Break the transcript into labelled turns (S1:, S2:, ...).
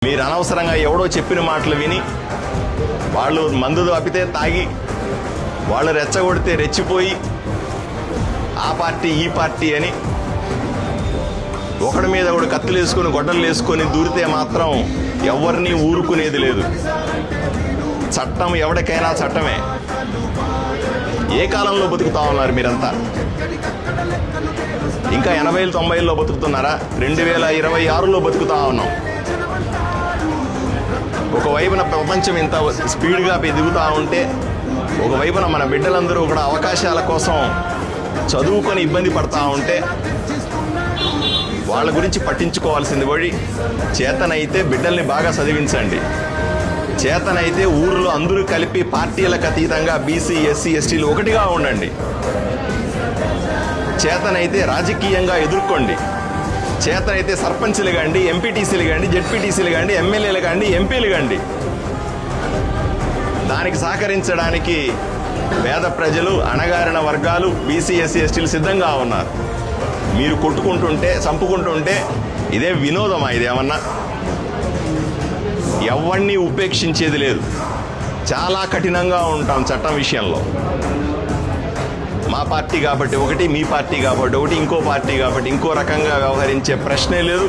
S1: మీరు అనవసరంగా ఎవడో చెప్పిన మాటలు విని వాళ్ళు మందు ఆపితే తాగి వాళ్ళు రెచ్చగొడితే రెచ్చిపోయి ఆ పార్టీ ఈ పార్టీ అని ఒకడి మీద ఒకడు కత్తులు వేసుకొని గొడ్డలు వేసుకొని దూరితే మాత్రం ఎవరిని ఊరుకునేది లేదు. చట్టం ఎవరికైనా చట్టమే. ఏ కాలంలో బతుకుతా ఉన్నారు మీరంతా? ఇంకా 80, 90లో బతుకుతున్నారా? 2026లో బతుకుతా ఉన్నాం. ఒకవైపున ప్రపంచం ఇంత స్పీడ్గా దిగుతూ ఉంటే, ఒకవైపున మన బిడ్డలందరూ కూడా అవకాశాల కోసం చదువుకొని ఇబ్బంది పడతా ఉంటే వాళ్ళ గురించి పట్టించుకోవాల్సింది పోయి చేతనైతే బిడ్డల్ని బాగా చదివించండి. చేతనైతే ఊర్లో అందరూ కలిపి పార్టీలకు అతీతంగా బీసీ, ఎస్సీ, ఎస్టీలు ఒకటిగా ఉండండి. చేతనైతే రాజకీయంగా ఎదుర్కోండి. చేతనైతే సర్పంచ్లు కాండి, ఎంపీటీసీలు కాండి, జెడ్పీటీసీలు కాండి, ఎమ్మెల్యేలు కాండి, ఎంపీలు కాండి. దానికి సహకరించడానికి పేద ప్రజలు, అణగారిన వర్గాలు, బీసీ, ఎస్సీ, ఎస్టీలు సిద్ధంగా ఉన్నారు. మీరు కొట్టుకుంటుంటే, చంపుకుంటుంటే ఇదే వినోదమా? ఇదేమన్నా? ఎవరిని ఉపేక్షించేది లేదు. చాలా కఠినంగా ఉంటాం చట్టం విషయంలో. మా పార్టీ కాబట్టి ఒకటి, మీ పార్టీ కాబట్టి ఒకటి, ఇంకో పార్టీ కాబట్టి ఇంకో రకంగా వ్యవహరించే ప్రశ్నే లేదు.